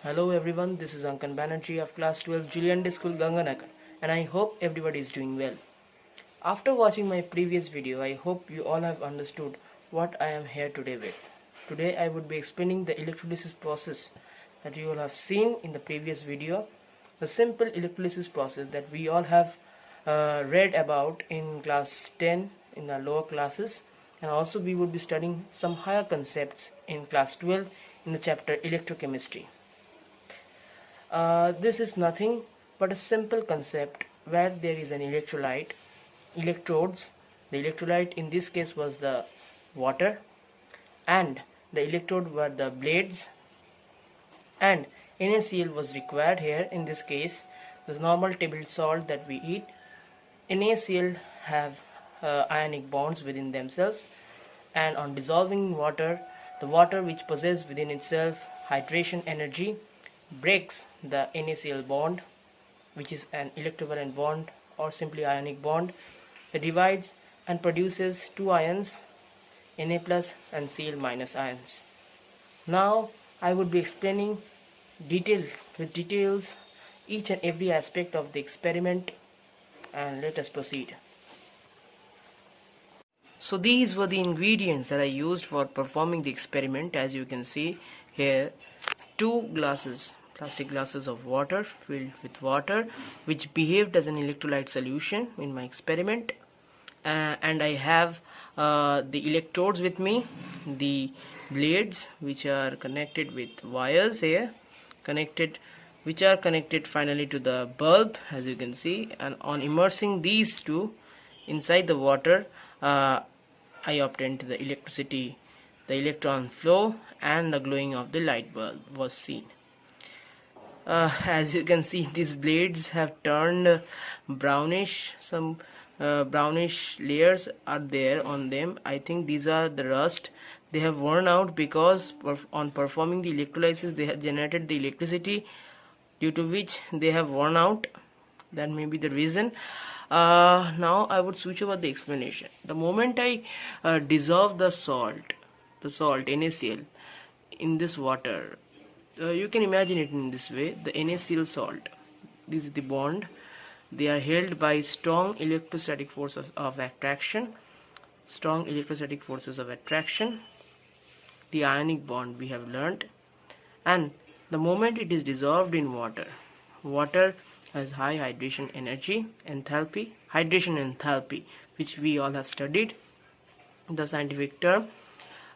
Hello everyone, this is Ankan Banerjee of class 12 Julian School Ganganagar, and I hope everybody is doing well. After watching my previous video, I hope you all have understood what I am here today with. Today I would be explaining the electrolysis process that you all have seen in the previous video, the simple electrolysis process that we all have read about in class 10 in the lower classes, and also we would be studying some higher concepts in class 12 in the chapter electrochemistry. This is nothing but a simple concept where there is an electrolyte, electrodes. The electrolyte in this case was the water, and the electrode were the blades, and NaCl was required here. In this case, the normal table salt that we eat, NaCl have ionic bonds within themselves, and on dissolving in water, the water which possesses within itself hydration energy breaks the NaCl bond, which is an electrovalent bond or simply ionic bond. It divides and produces two ions, Na plus and Cl minus ions. Now I would be explaining details each and every aspect of the experiment, and let us proceed. So these were the ingredients that I used for performing the experiment. As you can see here, two plastic glasses of water filled with water, which behaved as an electrolyte solution in my experiment, and I have the electrodes with me, the blades which are connected with wires here, which are connected finally to the bulb, as you can see. And on immersing these two inside the water, I obtained the electricity, the electron flow, and the glowing of the light bulb was seen. As you can see, these blades have turned brownish. Some brownish layers are there on them. I think these are the rust. They have worn out because on performing the electrolysis they have generated the electricity, due to which they have worn out. That may be the reason. Now I would switch over the explanation. The moment I dissolve the salt NaCl in this water, you can imagine it in this way. The NaCl salt, this is the bond. They are held by strong electrostatic forces of attraction. The ionic bond we have learnt. And the moment it is dissolved in water has high hydration enthalpy, which we all have studied, the scientific term.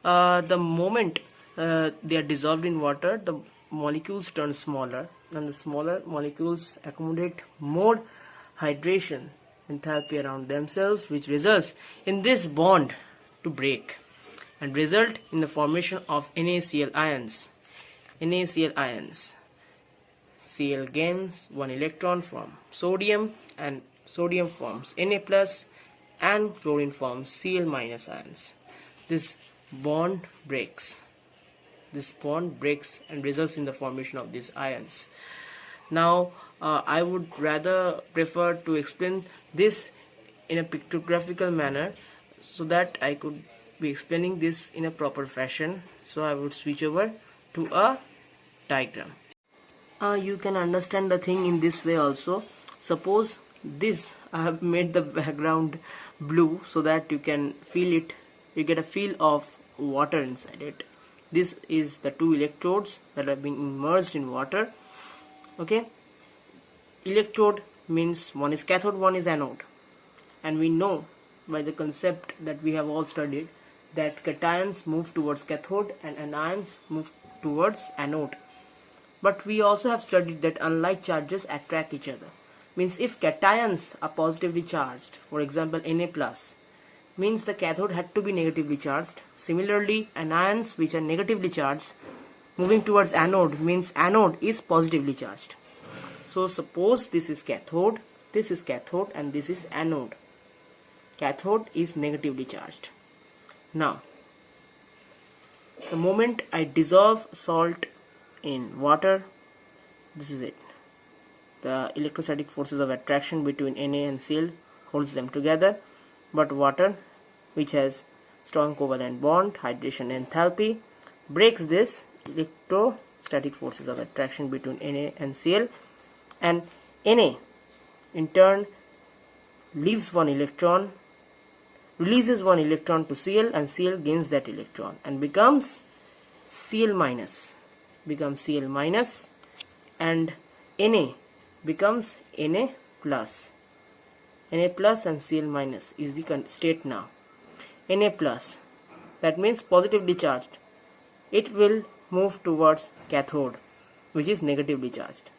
The moment they are dissolved in water, the molecules turn smaller, and the smaller molecules accumulate more hydration enthalpy around themselves, which results in this bond to break and result in the formation of NaCl ions. Cl gains one electron from sodium, and sodium forms Na plus, and chlorine forms Cl minus ions. This bond breaks and results in the formation of these ions. Now I would rather prefer to explain this in a pictographical manner, so that I could be explaining this in a proper fashion. So I would switch over to a diagram. You can understand the thing in this way also. Suppose this, I have made the background blue so that you can feel it, you get a feel of water inside it. This is the two electrodes that have been immersed in water. Okay, electrode means one is cathode, one is anode, and we know by the concept that we have all studied that cations move towards cathode and anions move towards anode. But we also have studied that unlike charges attract each other. Means if cations are positively charged, for example Na plus, means the cathode had to be negatively charged. Similarly, anions which are negatively charged moving towards anode means anode is positively charged. So suppose this is cathode, and this is anode. Cathode is negatively charged. Now, the moment I dissolve salt in water, this is it. The electrostatic forces of attraction between Na and Cl holds them together, but water, which has strong covalent bond, hydration enthalpy, breaks this static forces of attraction between Na and Cl, and Na in turn releases one electron to Cl, and Cl gains that electron and becomes Cl minus, and Na becomes Na plus. Na plus and Cl minus is the state now. Na plus, that means positively charged. It will move towards cathode, which is negatively charged.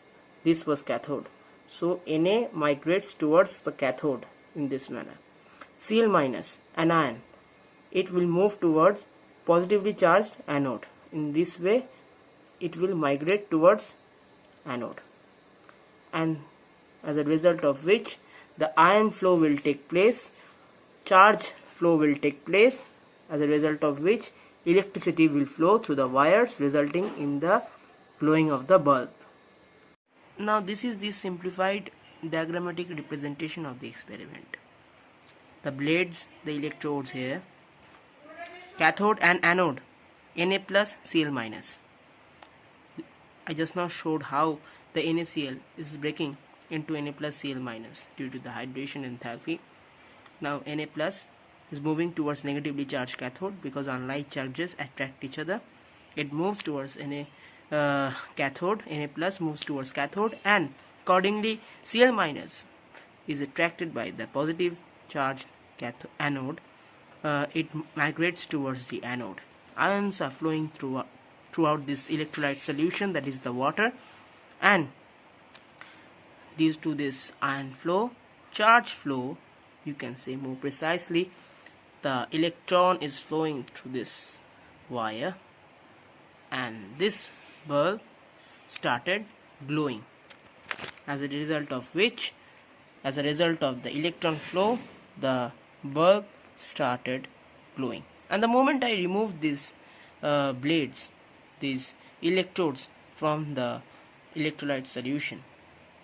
This was cathode, so Na migrates towards the cathode in this manner. Cl minus, anion, it will move towards positively charged anode. In this way it will migrate towards anode, and as a result of which the ion flow will take place, charge flow will take place, as a result of which electricity will flow through the wires, resulting in the glowing of the bulb. Now this is the simplified diagrammatic representation of the experiment. The blades, the electrodes here, cathode and anode, Na plus, Cl minus. I just now showed how the NaCl is breaking into Na plus Cl minus due to the hydration enthalpy. Now Na plus is moving towards negatively charged cathode because unlike charges attract each other. It moves towards cathode, Na plus moves towards cathode, and accordingly Cl minus is attracted by the positive charged anode. It migrates towards the anode. Ions are flowing throughout this electrolyte solution, that is the water, and due to this ion flow, charge flow, you can say more precisely, the electron is flowing through this wire, and this bulb started glowing, as a result of which, as a result of the electron flow, the bulb started glowing. And the moment I remove these blades, these electrodes from the electrolyte solution,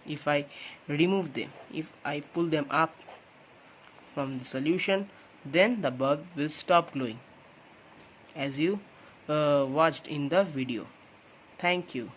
if I remove them, if I pull them up from the solution, then the bulb will stop glowing, as you watched in the video. Thank you.